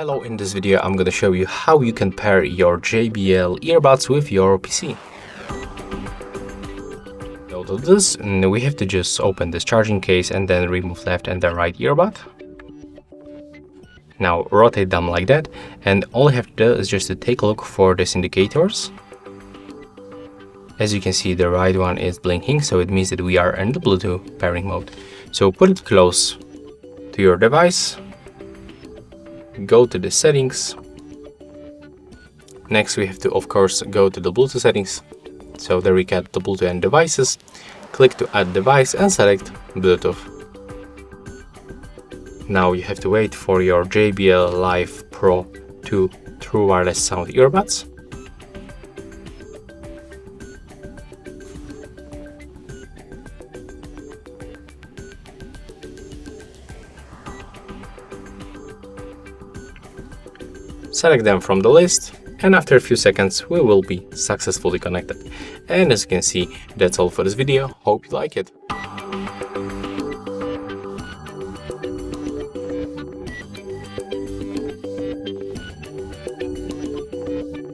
Hello, in this video I'm going to show you how you can pair your JBL earbuds with your PC. So to do this, we have to just open this charging case and then remove left and the right earbud. Now rotate them like that, and all you have to do is just to take a look for these indicators. As you can see, the right one is blinking, so it means that we are in the Bluetooth pairing mode. So put it close to your device. Go to the settings. Next we have to, of course, go to the Bluetooth settings. So there we get the Bluetooth and devices. Click to add device and select Bluetooth. Now you have to wait for your JBL Live Pro 2 true wireless sound earbuds. Select them from the list, and after a few seconds we will be successfully connected. And as you can see, that's all for this video. Hope you like it.